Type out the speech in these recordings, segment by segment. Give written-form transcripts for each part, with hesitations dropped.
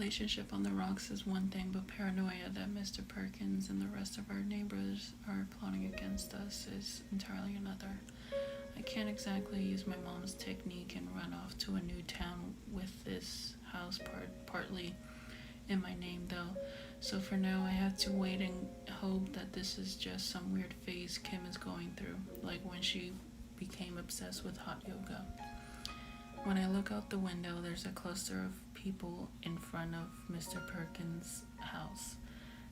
relationship on the rocks is one thing, but paranoia that Mr. Perkins and the rest of our neighbors are plotting against us is entirely another. I can't exactly use my mom's technique and run off to a new town with this house partly in my name, though. So for now, I have to wait and hope that this is just some weird phase Kim is going through, like when she became obsessed with hot yoga. When I look out the window, there's a cluster of people in front of Mr. Perkins' house.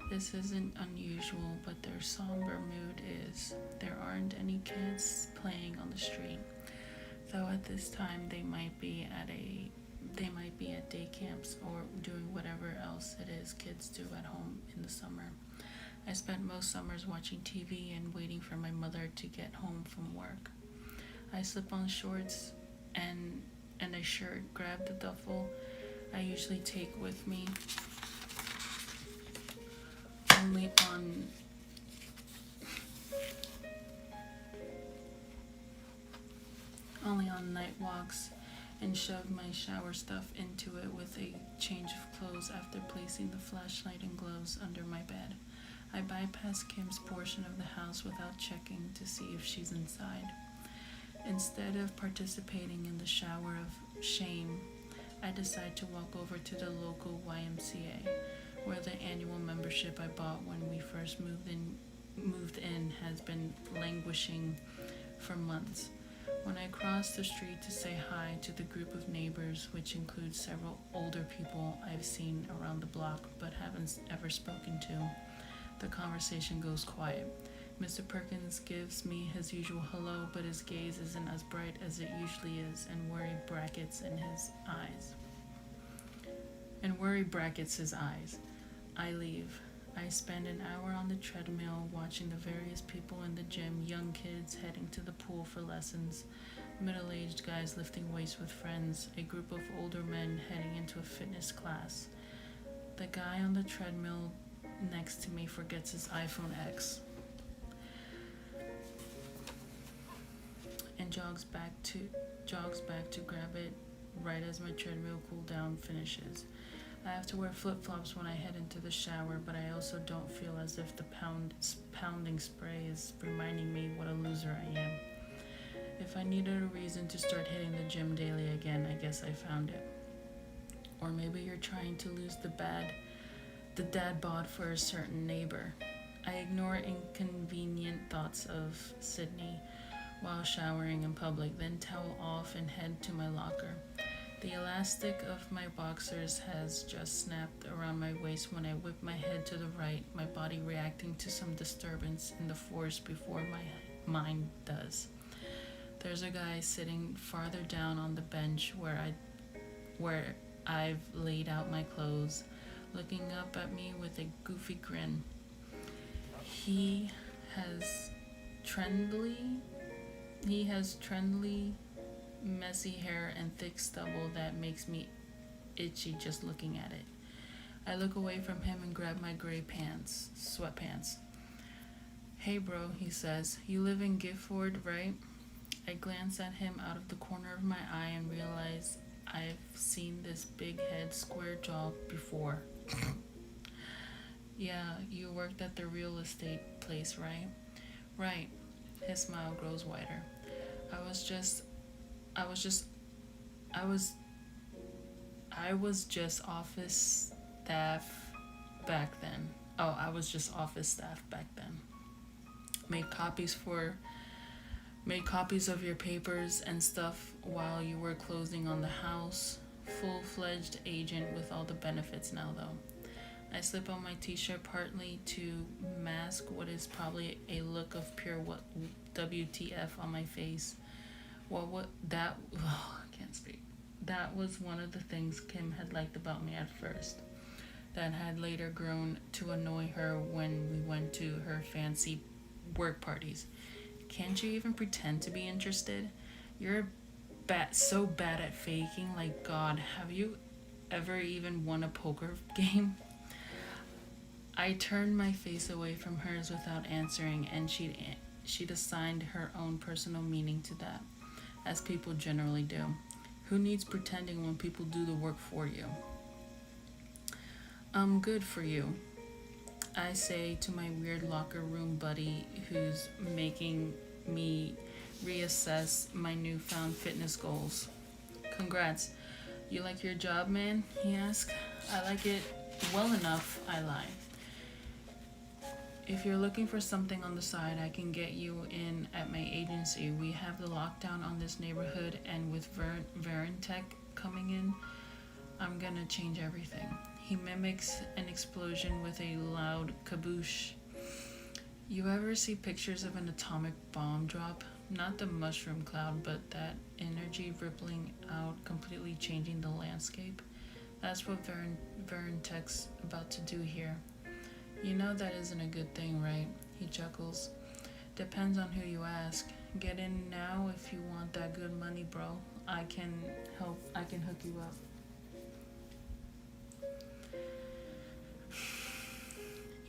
This isn't unusual, but their somber mood is. There aren't any kids playing on the street, though at this time they might be at day camps or doing whatever else it is kids do at home in the summer. I spent most summers watching TV and waiting for my mother to get home from work. I slip on shorts and a shirt, grab the duffel I usually take with me only on night walks, and shove my shower stuff into it with a change of clothes after placing the flashlight and gloves under my bed. I bypass Kim's portion of the house without checking to see if she's inside. Instead of participating in the shower of shame, I decide to walk over to the local YMCA, where the annual membership I bought when we first moved in has been languishing for months. When I cross the street to say hi to the group of neighbors, which includes several older people I've seen around the block but haven't ever spoken to, the conversation goes quiet. Mr. Perkins gives me his usual hello, but his gaze isn't as bright as it usually is, and worry brackets his eyes. I leave. I spend an hour on the treadmill watching the various people in the gym, young kids heading to the pool for lessons, middle-aged guys lifting weights with friends, a group of older men heading into a fitness class. The guy on the treadmill next to me forgets his iPhone X and jogs back to grab it right as my treadmill cool down finishes. I have to wear flip-flops when I head into the shower, but I also don't feel as if the pounding spray is reminding me what a loser I am. If I needed a reason to start hitting the gym daily again, I guess I found it. Or maybe you're trying to lose the dad bod for a certain neighbor. I ignore inconvenient thoughts of Sydney while showering in public, then towel off and head to my locker. The elastic of my boxers has just snapped around my waist when I whip my head to the right, my body reacting to some disturbance in the force before my mind does. There's a guy sitting farther down on the bench where I've laid out my clothes, looking up at me with a goofy grin. He has trendly, messy hair and thick stubble that makes me itchy just looking at it. I look away from him and grab my gray sweatpants. Hey bro, he says, you live in Gifford, right? I glance at him out of the corner of my eye and realize I've seen this big head, square jaw before. Yeah, you worked at the real estate place, right? Right. His smile grows wider. I was just office staff back then. I was just office staff back then. Made copies of your papers and stuff while you were closing on the house. Full-fledged agent with all the benefits now, though. I slip on my t-shirt partly to mask what is probably a look of pure WTF on my face. I can't speak. That was one of the things Kim had liked about me at first, that had later grown to annoy her when we went to her fancy work parties. Can't you even pretend to be interested? You're so bad at faking. Like, God, have you ever even won a poker game? I turned my face away from hers without answering, and she'd assigned her own personal meaning to that, as people generally do. Who needs pretending when people do the work for you? Good for you, I say to my weird locker room buddy who's making me reassess my newfound fitness goals. Congrats. You like your job, man? He asked. I like it well enough, I lie. If you're looking for something on the side, I can get you in at my agency. We have the lockdown on this neighborhood, and with Verintech coming in, I'm gonna change everything. He mimics an explosion with a loud kaboosh. You ever see pictures of an atomic bomb drop? Not the mushroom cloud, but that energy rippling out, completely changing the landscape. That's what Verintech's about to do here. You know that isn't a good thing, right? He chuckles. Depends on who you ask. Get in now if you want that good money, bro. I can hook you up.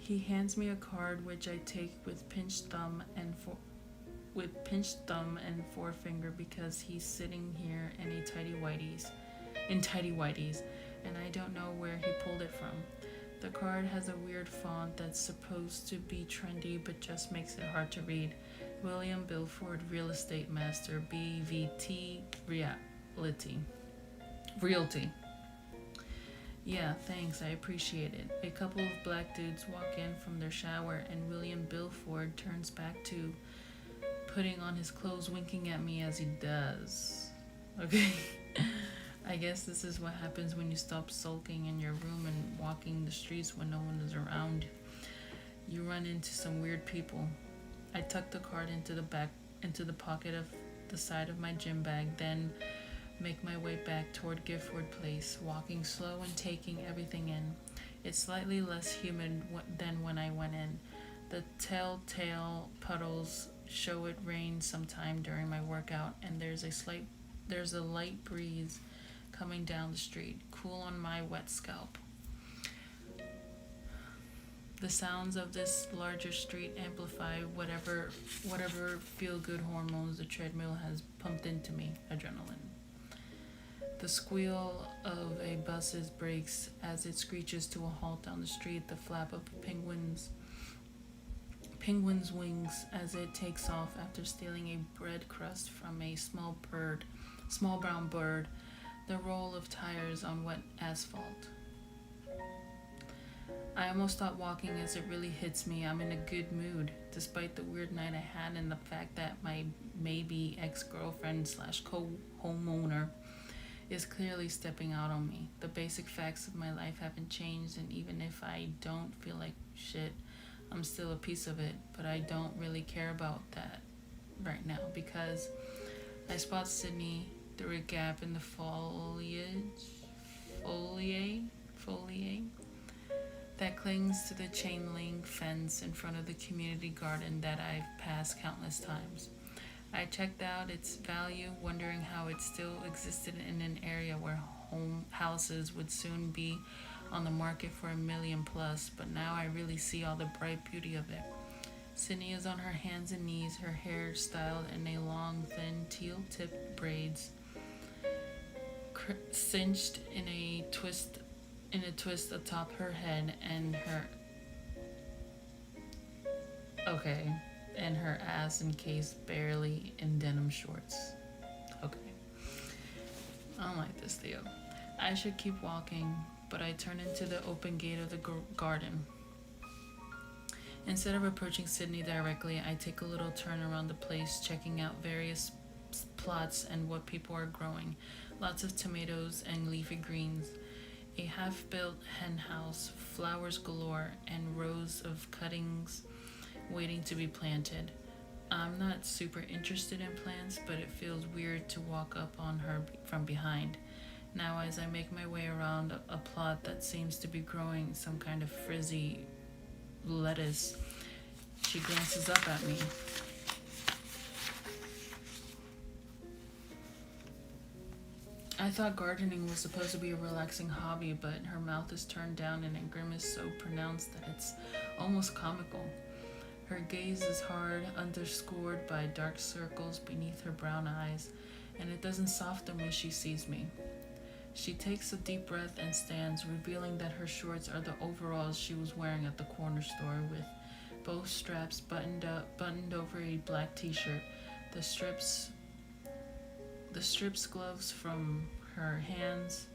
He hands me a card which I take with pinched thumb and forefinger because he's sitting here in tidy whities, and I don't know where he pulled it from. The card has a weird font that's supposed to be trendy but just makes it hard to read. William Bilford, Real Estate Master, BVT Realty. Yeah, thanks, I appreciate it. A couple of black dudes walk in from their shower, and William Bilford turns back to putting on his clothes, winking at me as he does. Okay. I guess this is what happens when you stop sulking in your room and walking the streets when no one is around. You run into some weird people. I tuck the card into the pocket of the side of my gym bag, then make my way back toward Gifford Place, walking slow and taking everything in. It's slightly less humid than when I went in. The telltale puddles show it rained sometime during my workout, and there's a light breeze coming down the street, cool on my wet scalp. The sounds of this larger street amplify whatever feel-good hormones the treadmill has pumped into me, adrenaline. The squeal of a bus's brakes as it screeches to a halt down the street, the flap of penguin's wings as it takes off after stealing a bread crust from a small brown bird, the roll of tires on wet asphalt. I almost stop walking as it really hits me. I'm in a good mood, despite the weird night I had and the fact that my maybe ex-girlfriend / co-homeowner is clearly stepping out on me. The basic facts of my life haven't changed, and even if I don't feel like shit, I'm still a piece of it, but I don't really care about that right now because I spot Sydney through a gap in the foliage that clings to the chain link fence in front of the community garden that I've passed countless times. I checked out its value, wondering how it still existed in an area where houses would soon be on the market for $1 million plus, but now I really see all the bright beauty of it. Sydney is on her hands and knees, her hair styled in a long, thin, teal-tipped braids, cinched in a twist atop her head, and her ass encased barely in denim shorts. Okay. I don't like this, Theo. I should keep walking, but I turn into the open gate of the garden. Instead of approaching Sydney directly, I take a little turn around the place, checking out various plots and what people are growing. Lots of tomatoes and leafy greens, a half-built hen house, flowers galore, and rows of cuttings waiting to be planted. I'm not super interested in plants, but it feels weird to walk up on her from behind. Now, as I make my way around a plot that seems to be growing some kind of frizzy lettuce, she glances up at me. I thought gardening was supposed to be a relaxing hobby, but her mouth is turned down in a grimace so pronounced that it's almost comical. Her gaze is hard, underscored by dark circles beneath her brown eyes, and it doesn't soften when she sees me. She takes a deep breath and stands, revealing that her shorts are the overalls she was wearing at the corner store, with both straps buttoned over a black t-shirt. The strips gloves from her hands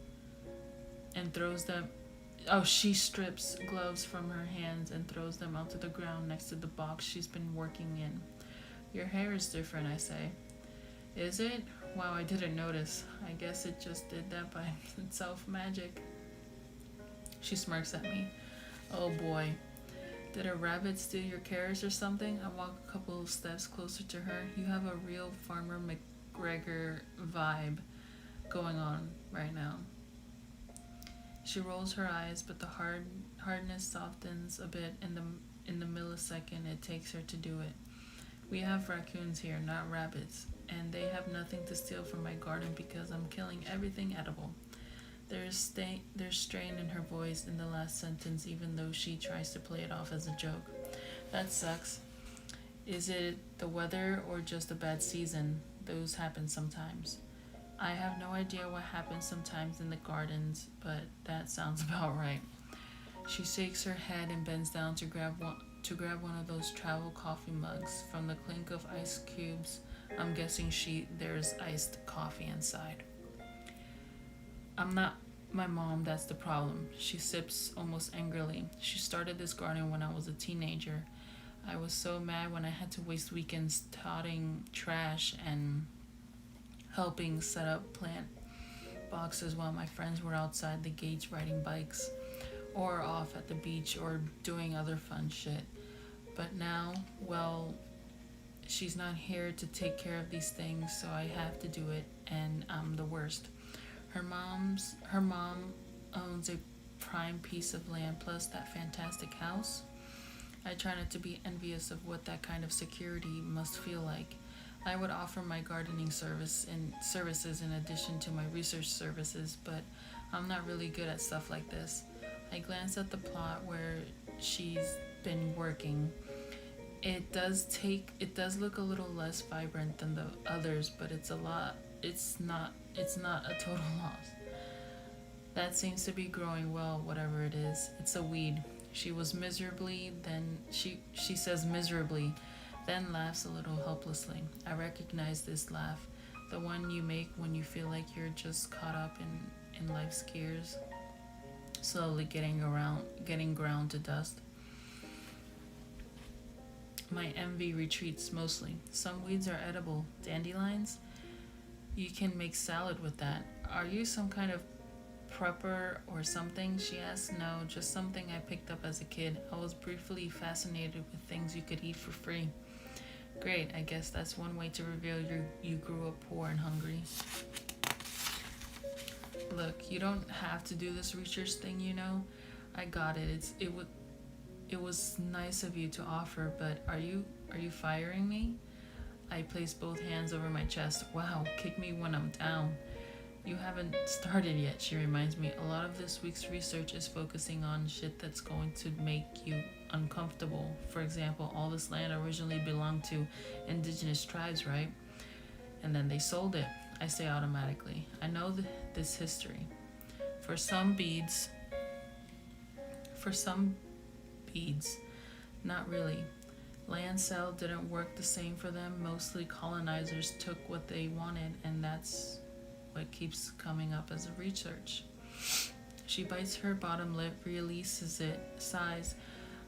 and throws them. Oh, she strips gloves from her hands and throws them onto the ground next to the box she's been working in. Your hair is different, I say. Is it? Wow, I didn't notice. I guess it just did that by itself magic. She smirks at me. Oh boy. Did a rabbit steal your carrots or something? I walk a couple of steps closer to her. You have a real Farmer McGregor vibe going on right now. She rolls her eyes, but the hardness softens a bit in the millisecond it takes her to do it. We have raccoons here, not rabbits, and they have nothing to steal from my garden because I'm killing everything edible. There's strain in her voice in the last sentence, even though she tries to play it off as a joke. That sucks. Is it the weather or just a bad season? Those happen sometimes. I have no idea what happens sometimes in the gardens, but that sounds about right. She shakes her head and bends down to grab one of those travel coffee mugs. From the clink of ice cubes, I'm guessing there's iced coffee inside. I'm not my mom, that's the problem. She sips almost angrily. She started this garden when I was a teenager. I was so mad when I had to waste weekends totting trash and helping set up plant boxes while my friends were outside the gates riding bikes or off at the beach or doing other fun shit. But now, well, she's not here to take care of these things, so I have to do it, and I'm the worst. Her mom owns a prime piece of land plus that fantastic house. I try not to be envious of what that kind of security must feel like. I would offer my gardening services in addition to my research services, but I'm not really good at stuff like this. I glance at the plot where she's been working. It does look a little less vibrant than the others, but it's not a total loss. That seems to be growing well, whatever it is. It's a weed. She says miserably, then laughs a little helplessly. I recognize this laugh, the one you make when you feel like you're just caught up in life's gears, slowly getting ground to dust. My envy retreats mostly. Some weeds are edible. Dandelions? You can make salad with that. Are you some kind of prepper or something? She asks. No, just something I picked up as a kid. I was briefly fascinated with things you could eat for free. Great, I guess that's one way to reveal you grew up poor and hungry. Look, you don't have to do this research thing, you know. I got it. It was nice of you to offer, but are you firing me? I place both hands over my chest. Wow, kick me when I'm down. You haven't started yet, she reminds me. A lot of this week's research is focusing on shit that's going to make you uncomfortable. For example, all this land originally belonged to indigenous tribes, right? And then they sold it. I say automatically. I know this history. For some beads, not really. Land sale didn't work the same for them. Mostly colonizers took what they wanted, and that's what keeps coming up as a research. She bites her bottom lip, releases it, sighs.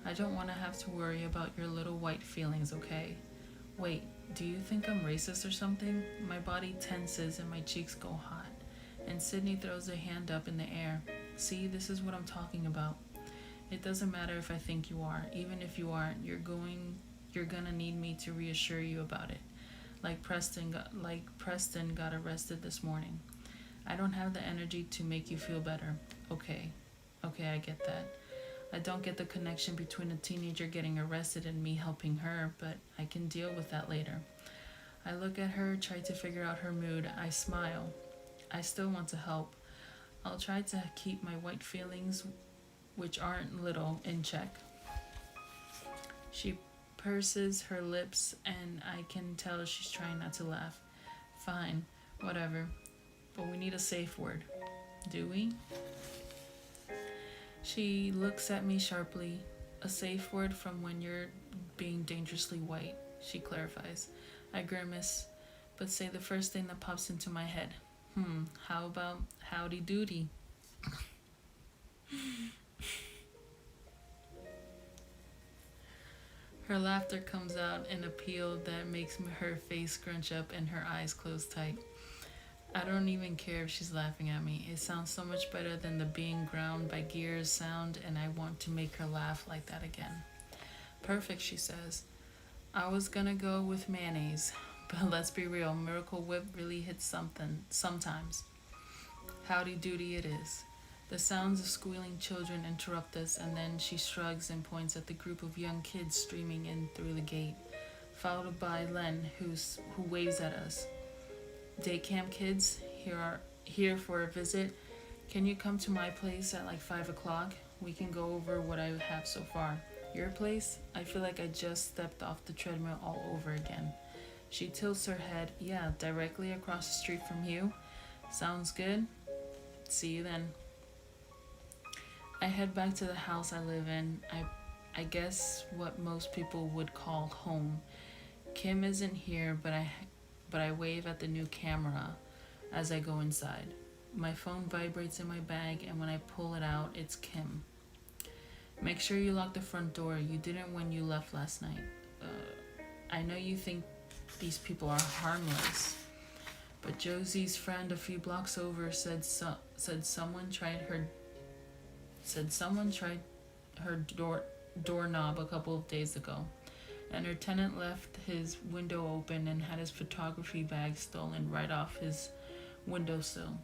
I don't want to have to worry about your little white feelings, okay? Wait, do you think I'm racist or something? My body tenses and my cheeks go hot. And Sydney throws a hand up in the air. See, this is what I'm talking about. It doesn't matter if I think you are. Even if you aren't, you're gonna need me to reassure you about it. Like Preston got arrested this morning. I don't have the energy to make you feel better. Okay, I get that. I don't get the connection between a teenager getting arrested and me helping her, but I can deal with that later. I look at her, try to figure out her mood. I smile. I still want to help. I'll try to keep my white feelings, which aren't little, in check. She purses her lips, and I can tell she's trying not to laugh. Fine, whatever. But we need a safe word. Do we? She looks at me sharply. A safe word from when you're being dangerously white, she clarifies. I grimace, but say the first thing that pops into my head. How about howdy doody? Her laughter comes out in a peal that makes her face scrunch up and her eyes close tight. I don't even care if she's laughing at me. It sounds so much better than the being ground by gears sound, and I want to make her laugh like that again. Perfect, she says. I was gonna go with mayonnaise, but let's be real, Miracle Whip really hits something sometimes. Howdy doody it is. The sounds of squealing children interrupt us, and then she shrugs and points at the group of young kids streaming in through the gate, followed by Len, who waves at us. Day camp kids, here for a visit. Can you come to my place at like 5 o'clock? We can go over what I have so far. Your place? I feel like I just stepped off the treadmill all over again. She tilts her head. Yeah, directly across the street from you. Sounds good? See you then. I head back to the house I live in. I guess what most people would call home. Kim isn't here, but I wave at the new camera as I go inside. My phone vibrates in my bag, and when I pull it out, it's Kim. Make sure you lock the front door. You didn't when you left last night. I know you think these people are harmless, but Josie's friend a few blocks over said someone tried her doorknob a couple of days ago, and her tenant left his window open and had his photography bag stolen right off his windowsill.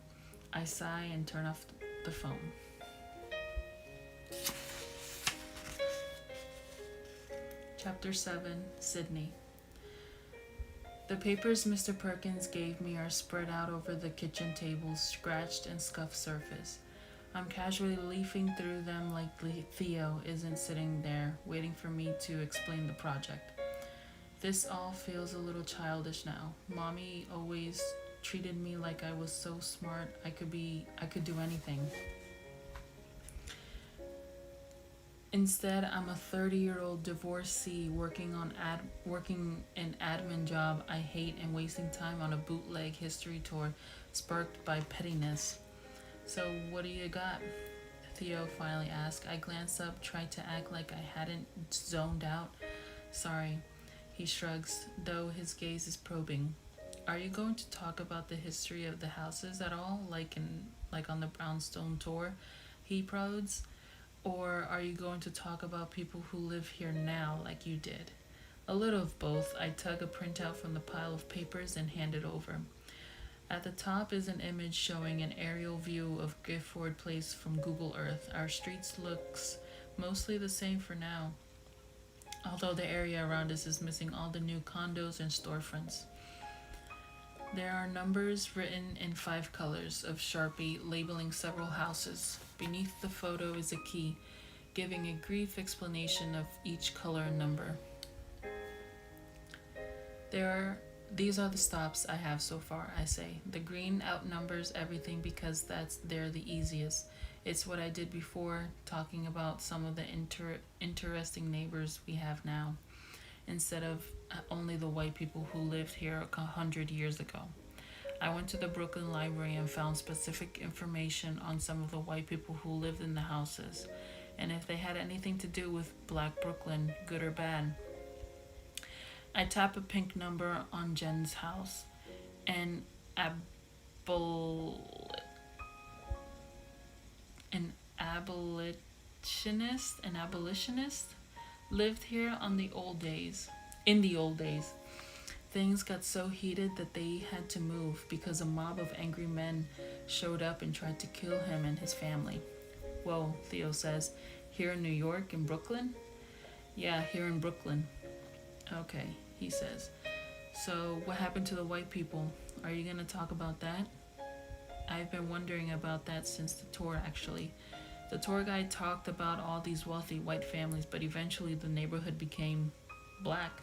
I sigh and turn off the phone. Chapter 7, Sydney. The papers Mr. Perkins gave me are spread out over the kitchen table's scratched and scuffed surface. I'm casually leafing through them like Theo isn't sitting there waiting for me to explain the project. This all feels a little childish now. Mommy always treated me like I was so smart I could do anything. Instead, I'm a 30-year-old divorcee working an admin job I hate and wasting time on a bootleg history tour sparked by pettiness. So what do you got? Theo finally asked. I glanced up, tried to act like I hadn't zoned out. Sorry. He shrugs, though his gaze is probing. Are you going to talk about the history of the houses at all, like on the brownstone tour? He prods. Or are you going to talk about people who live here now like you did? A little of both. I tug a printout from the pile of papers and hand it over. At the top is an image showing an aerial view of Gifford Place from Google Earth. Our streets looks mostly the same for now, although the area around us is missing all the new condos and storefronts. There are numbers written in 5 colors of Sharpie labeling several houses. Beneath the photo is a key, giving a brief explanation of each color and number. These are the stops I have so far, I say. The green outnumbers everything because they're the easiest. It's what I did before, talking about some of the interesting neighbors we have now, instead of only the white people who lived here 100 years ago. I went to the Brooklyn Library and found specific information on some of the white people who lived in the houses, and if they had anything to do with Black Brooklyn, good or bad. I tap a pink number on Jen's house. An abolitionist lived here in the old days. Things got so heated that they had to move because a mob of angry men showed up and tried to kill him and his family. Whoa, Theo says. Here in New York, in Brooklyn? Yeah, here in Brooklyn. Okay, he says. So, what happened to the white people? Are you gonna talk about that? I've been wondering about that since the tour, actually. The tour guide talked about all these wealthy white families, but eventually the neighborhood became black.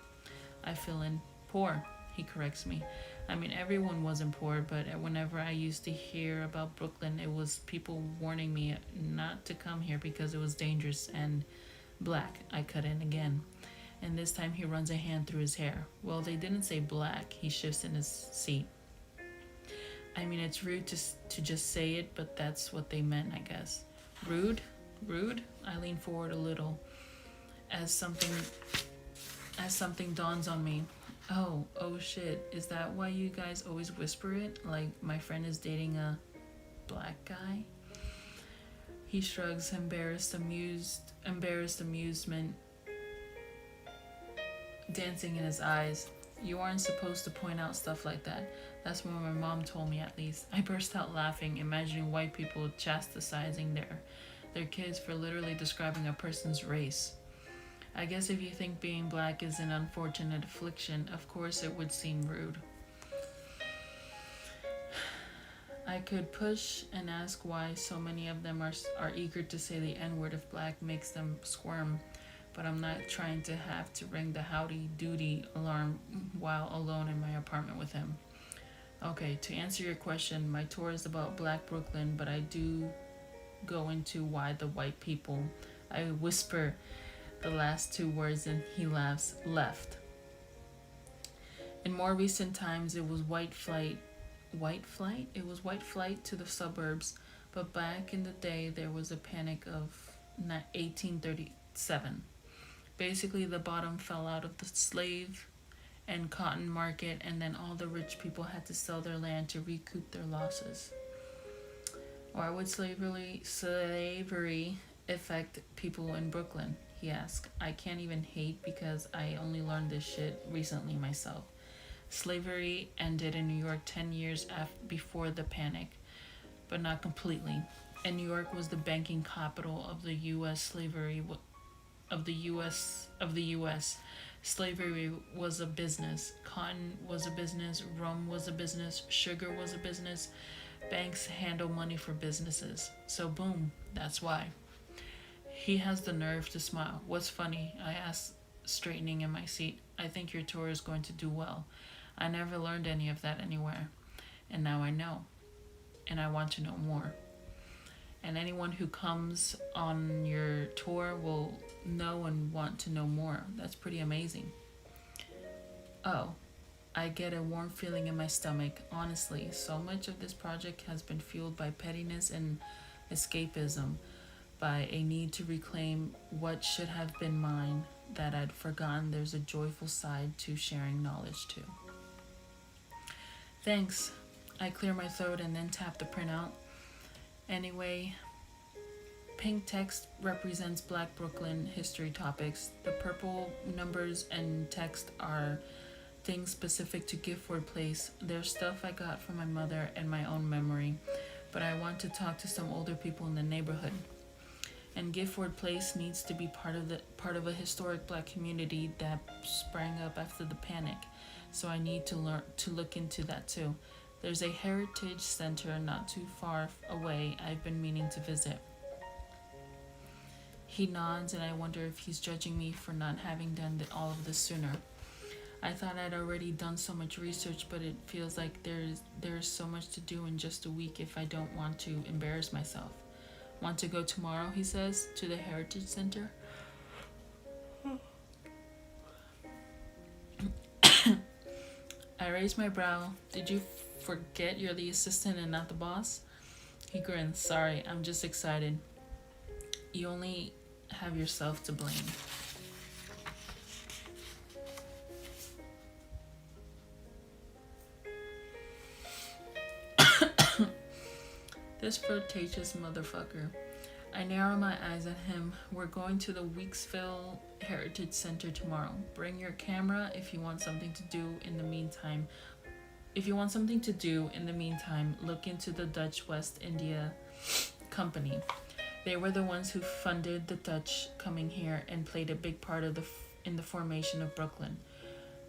I fill in. Poor, he corrects me. I mean, everyone wasn't poor, but whenever I used to hear about Brooklyn, it was people warning me not to come here because it was dangerous and black. I cut in again. And this time he runs a hand through his hair. Well, they didn't say black. He shifts in his seat. I mean, it's rude to just say it, but that's what they meant, I guess. Rude? Rude? I lean forward a little as something dawns on me. Oh shit. Is that why you guys always whisper it? Like my friend is dating a black guy? He shrugs, embarrassed amusement dancing in his eyes. You aren't supposed to point out stuff like that. That's what my mom told me, at least. I burst out laughing, imagining white people chastising their kids for literally describing a person's race. I guess if you think being black is an unfortunate affliction, of course it would seem rude. I could push and ask why so many of them are eager to say the N-word if black makes them squirm, but I'm not trying to have to ring the howdy doody alarm while alone in my apartment with him. Okay, to answer your question, my tour is about Black Brooklyn, but I do go into why the white people, I whisper the last two words and he laughs, left. In more recent times, it was white flight? It was white flight to the suburbs, but back in the day, there was a panic of 1837. Basically, the bottom fell out of the slave and cotton market, and then all the rich people had to sell their land to recoup their losses. Why would slavery affect people in Brooklyn? He asked. I can't even hate because I only learned this shit recently myself. Slavery ended in New York 10 years before the panic, but not completely. And New York was the banking capital of the U.S. Slavery Slavery was a business. Cotton was a business. Rum was a business. Sugar was a business. Banks handle money for businesses. So boom, that's why. He has the nerve to smile. What's funny? I asked, straightening in my seat. I think your tour is going to do well. I never learned any of that anywhere. And now I know. And I want to know more. And anyone who comes on your tour will know and want to know more. That's pretty amazing. Oh, I get a warm feeling in my stomach. Honestly, so much of this project has been fueled by pettiness and escapism, by a need to reclaim what should have been mine that I'd forgotten there's a joyful side to sharing knowledge too. Thanks. I clear my throat and then tap the printout. Anyway, pink text represents Black Brooklyn history topics. The purple numbers and text are things specific to Gifford Place. There's stuff I got from my mother and my own memory, but I want to talk to some older people in the neighborhood. And Gifford Place needs to be part of a historic Black community that sprang up after the panic. So I need to look into that too. There's a heritage center not too far away I've been meaning to visit. He nods, and I wonder if he's judging me for not having done all of this sooner. I thought I'd already done so much research, but it feels like there's so much to do in just a week if I don't want to embarrass myself. Want to go tomorrow, he says, to the Heritage Center? I raise my brow. Did you forget you're the assistant and not the boss? He grins. Sorry, I'm just excited. You only have yourself to blame. This flirtatious motherfucker. I narrow my eyes at him. We're going to the Weeksville Heritage Center tomorrow. Bring your camera if you want something to do in the meantime. Look into the Dutch West India Company. They were the ones who funded the Dutch coming here and played a big part in the formation of Brooklyn.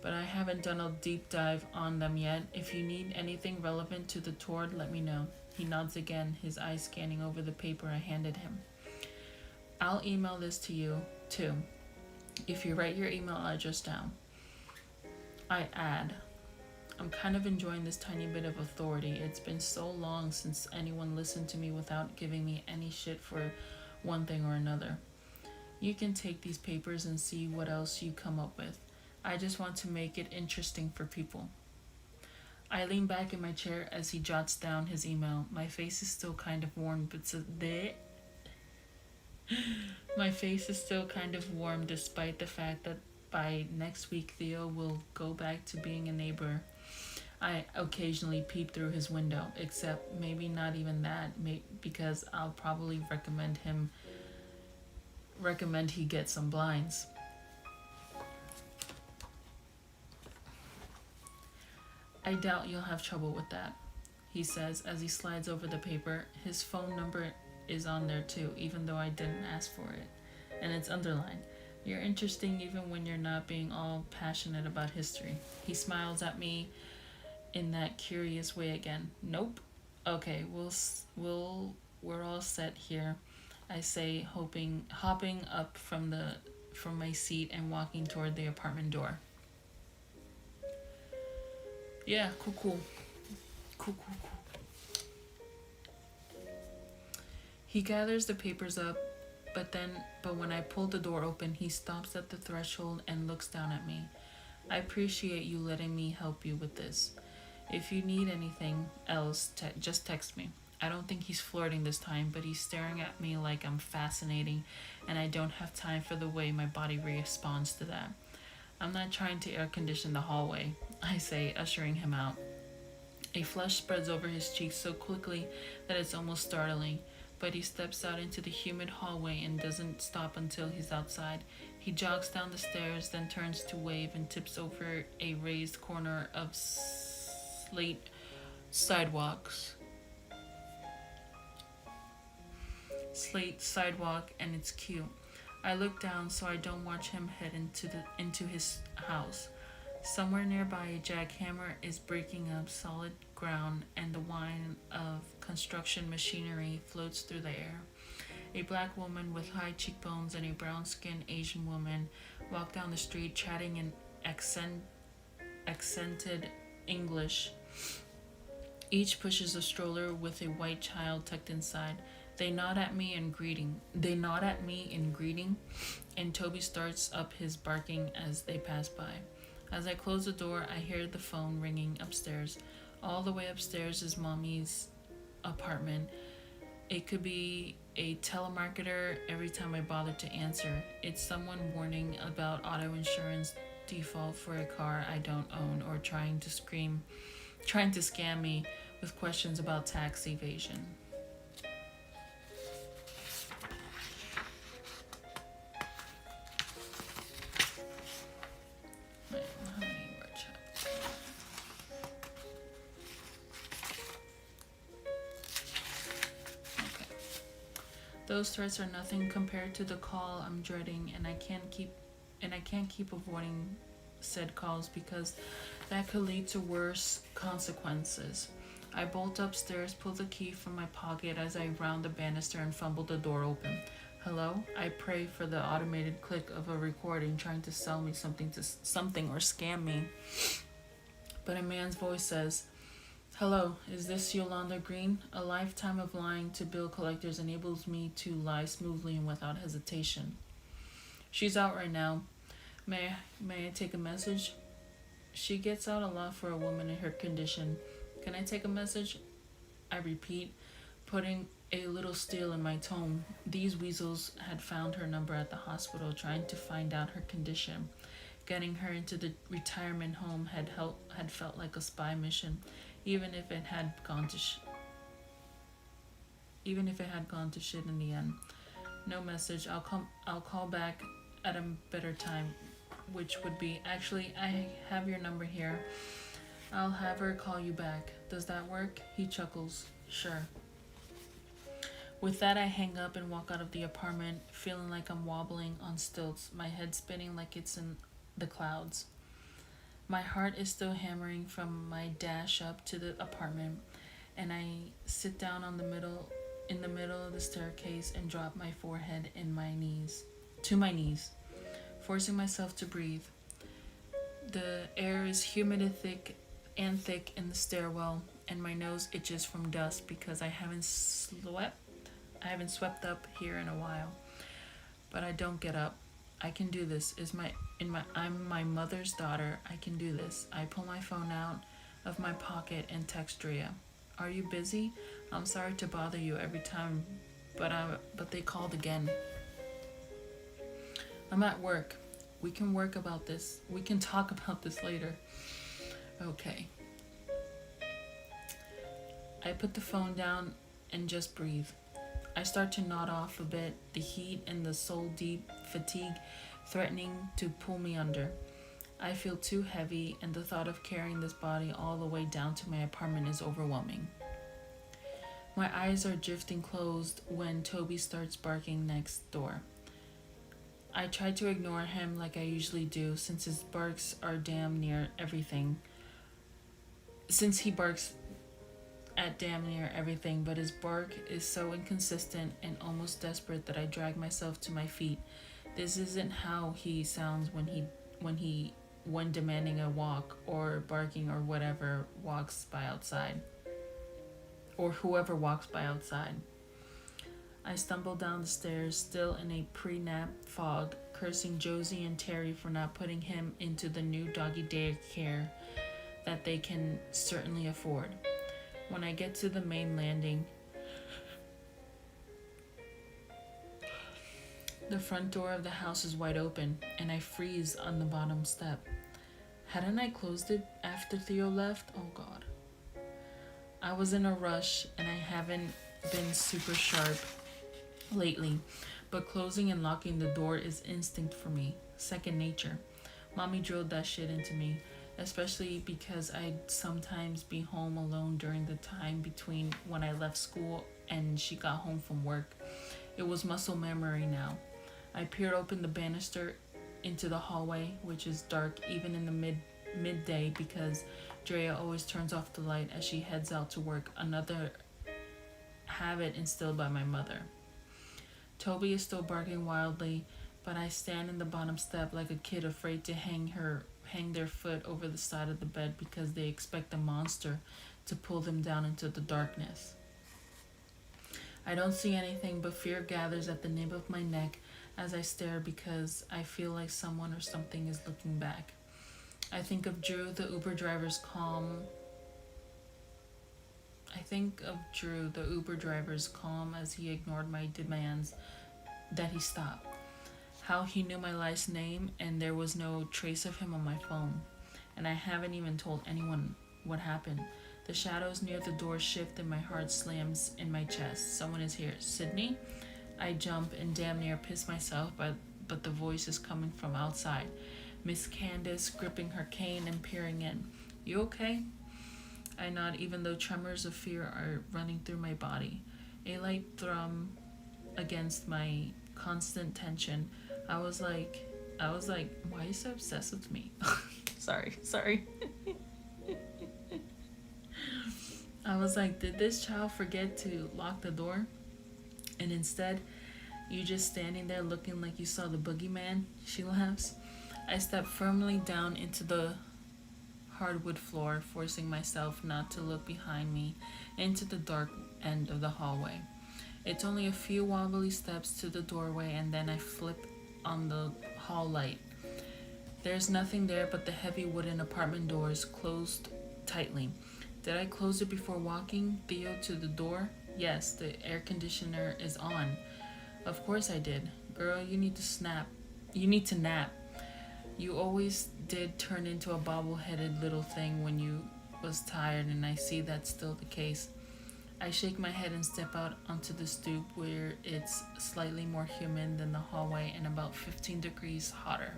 But I haven't done a deep dive on them yet. If you need anything relevant to the tour, let me know. He nods again, his eyes scanning over the paper I handed him. I'll email this to you, too, if you write your email address down. I add, I'm kind of enjoying this tiny bit of authority. It's been so long since anyone listened to me without giving me any shit for one thing or another. You can take these papers and see what else you come up with. I just want to make it interesting for people. I lean back in my chair as he jots down his email. My face is still kind of warm, but my face is still kind of warm despite the fact that by next week Theo will go back to being a neighbor. I occasionally peep through his window, except maybe not even that, because I'll probably recommend he get some blinds. I doubt you'll have trouble with that, he says as he slides over the paper. His phone number is on there too, even though I didn't ask for it. And it's underlined. You're interesting even when you're not being all passionate about history. He smiles at me in that curious way again. Nope. Okay, we're all set here, I say, hopping up from my seat and walking toward the apartment door. Yeah, cool. He gathers the papers up, but when I pull the door open, he stops at the threshold and looks down at me. I appreciate you letting me help you with this. If you need anything else, just text me. I don't think he's flirting this time, but he's staring at me like I'm fascinating, and I don't have time for the way my body responds to that. I'm not trying to air condition the hallway, I say, ushering him out. A flush spreads over his cheeks so quickly that it's almost startling, but he steps out into the humid hallway and doesn't stop until he's outside. He jogs down the stairs, then turns to wave and tips over a raised corner of slate sidewalk, and it's cute. I look down so I don't watch him head into his house. Somewhere nearby, a jackhammer is breaking up solid ground, and the whine of construction machinery floats through the air. A black woman with high cheekbones and a brown-skinned Asian woman walk down the street chatting in accented English. Each pushes a stroller with a white child tucked inside. They nod at me in greeting, and Toby starts up his barking as they pass by. As I close the door, I hear the phone ringing upstairs. All the way upstairs is Mommy's apartment. It could be a telemarketer every time I bother to answer. It's someone warning about auto insurance default for a car I don't own, or trying to scam me with questions about tax evasion. Those threats are nothing compared to the call I'm dreading, and I can't keep avoiding said calls because that could lead to worse consequences. I bolt upstairs, pull the key from my pocket as I round the banister and fumble the door open. Hello? I pray for the automated click of a recording trying to sell me something or scam me. But a man's voice says, "Hello, is this Yolanda Green? A lifetime of lying to bill collectors enables me to lie smoothly and without hesitation." "She's out right now. May I take a message?" "She gets out a lot for a woman in her condition. Can I take a message?" I repeat, putting a little steel in my tone. These weasels had found her number at the hospital, trying to find out her condition. Getting her into the retirement home had felt like a spy mission, even if it had gone to shit in the end. "No message. I'll call back at a better time," which would be, "Actually, I have your number here. I'll have her call you back. Does that work?" He chuckles. "Sure." With that, I hang up and walk out of the apartment, feeling like I'm wobbling on stilts, my head spinning like it's in the clouds. My heart is still hammering from my dash up to the apartment, and I sit down in the middle of the staircase and drop my forehead to my knees, forcing myself to breathe. The air is humid and thick, and thick in the stairwell, and my nose itches from dust because I haven't swept up here in a while. But I don't get up. I can do this. I'm my mother's daughter. I can do this. I pull my phone out of my pocket and text Drea. Are you busy? I'm sorry to bother you every time, but they called again. I'm at work. We can work about this. We can talk about this later. Okay. I put the phone down and just breathe. I start to nod off a bit, the heat and the soul-deep fatigue threatening to pull me under. I feel too heavy, and the thought of carrying this body all the way down to my apartment is overwhelming. My eyes are drifting closed when Toby starts barking next door. I try to ignore him like I usually do, since his barks are damn near everything. Since he barks at damn near everything, but his bark is so inconsistent and almost desperate that I drag myself to my feet. This isn't how he sounds when demanding a walk or barking or whatever walks by outside. Or whoever walks by outside. I stumble down the stairs, still in a pre-nap fog, cursing Josie and Terry for not putting him into the new doggy daycare that they can certainly afford. When I get to the main landing, the front door of the house is wide open, and I freeze on the bottom step. Hadn't I closed it after Theo left? Oh God. I was in a rush, and I haven't been super sharp lately, but closing and locking the door is instinct for me, second nature. Mommy drilled that shit into me, especially because I'd sometimes be home alone during the time between when I left school and she got home from work. It was muscle memory now. I peered open the banister into the hallway, which is dark even in the midday because Drea always turns off the light as she heads out to work, another habit instilled by my mother. Toby is still barking wildly, but I stand in the bottom step like a kid afraid to hang their foot over the side of the bed because they expect the monster to pull them down into the darkness. I don't see anything, but fear gathers at the nape of my neck as I stare because I feel like someone or something is looking back. I think of Drew, the Uber driver's calm as he ignored my demands that he stop. How he knew my last name and there was no trace of him on my phone. And I haven't even told anyone what happened. The shadows near the door shift and my heart slams in my chest. Someone is here. Sydney? I jump and damn near piss myself, but the voice is coming from outside. Miss Candace gripping her cane and peering in. You okay? I nod even though tremors of fear are running through my body. A light thrum against my constant tension. I was like, why are you so obsessed with me? Sorry. I was like, did this child forget to lock the door? And instead, you just standing there looking like you saw the boogeyman? She laughs. I step firmly down into the hardwood floor, forcing myself not to look behind me into the dark end of the hallway. It's only a few wobbly steps to the doorway, and then I flip on the hall light. There's nothing there but the heavy wooden apartment doors closed tightly. Did I close it before walking Theo to the door? Yes, the air conditioner is on. Of course I did. Girl, you need to nap. You always did turn into a bobble-headed little thing when you was tired, and I see that's still the case. I shake my head and step out onto the stoop where it's slightly more humid than the hallway and about 15 degrees hotter.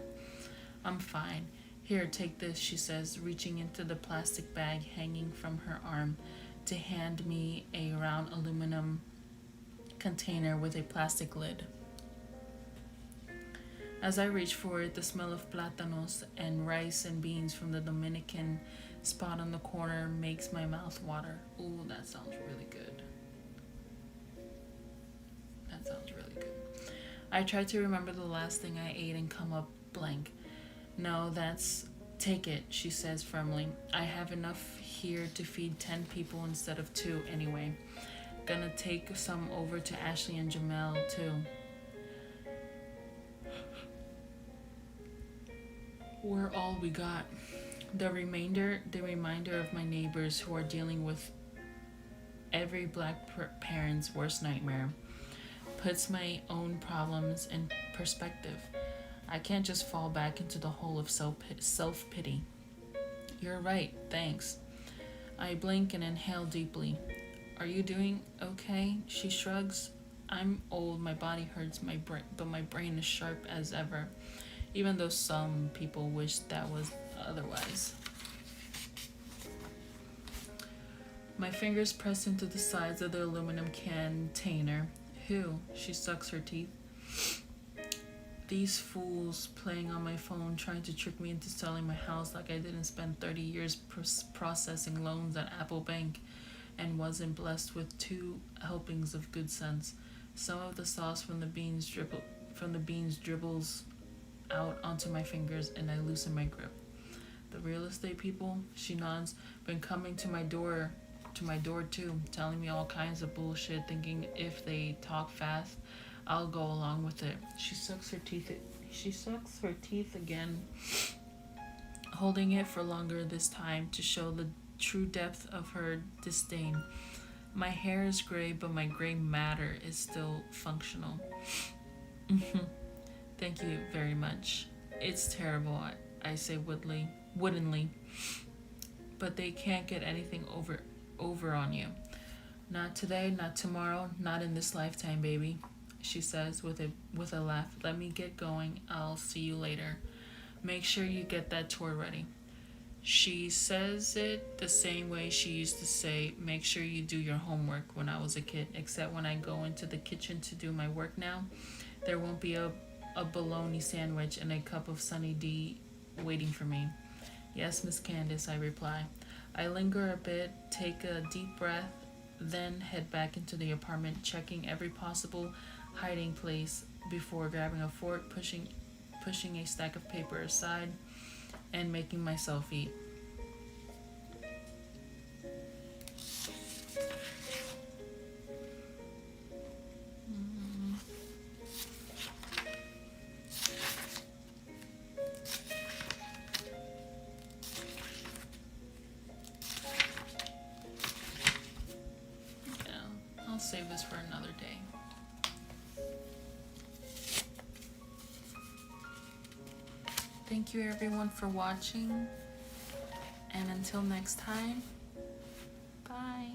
I'm fine. Here, take this, she says, reaching into the plastic bag hanging from her arm to hand me a round aluminum container with a plastic lid. As I reach for it, the smell of plátanos and rice and beans from the Dominican spot on the corner makes my mouth water. Ooh, that sounds really good. I try to remember the last thing I ate and come up blank. No, that's Take it, she says firmly. I have enough here to feed 10 people instead of 2 anyway. Gonna take some over to Ashley and Jamel too. We're all we got. The reminder of my neighbors who are dealing with every black parent's worst nightmare puts my own problems in perspective. I can't just fall back into the hole of self-pity. You're right, thanks. I blink and inhale deeply. Are you doing okay? She shrugs. I'm old, my body hurts, but my brain is sharp as ever, even though some people wish that was otherwise. My fingers press into the sides of the aluminum container. Who? She sucks her teeth. These fools playing on my phone, trying to trick me into selling my house like I didn't spend 30 years processing loans at Apple Bank and wasn't blessed with 2 helpings of good sense. Some of the sauce from the beans dribbles out onto my fingers and I loosen my grip. The real estate people, she nods, been coming to my door too, telling me all kinds of bullshit, thinking if they talk fast, I'll go along with it. She sucks her teeth again, holding it for longer this time to show the true depth of her disdain. My hair is gray, but my gray matter is still functional. Thank you very much. It's terrible, I say woodenly. But they can't get anything over on you. Not today, not tomorrow, not in this lifetime, baby, she says with a laugh. Let me get going. I'll see you later. Make sure you get that tour ready. She says it the same way she used to say, make sure you do your homework when I was a kid, except when I go into the kitchen to do my work now, there won't be a bologna sandwich and a cup of Sunny D waiting for me. Yes, Miss Candace, I reply. I linger a bit, take a deep breath, then head back into the apartment, checking every possible hiding place before grabbing a fork, pushing a stack of paper aside, and making myself eat. Yeah, I'll save this for another day. Thank you everyone for watching, and until next time, bye.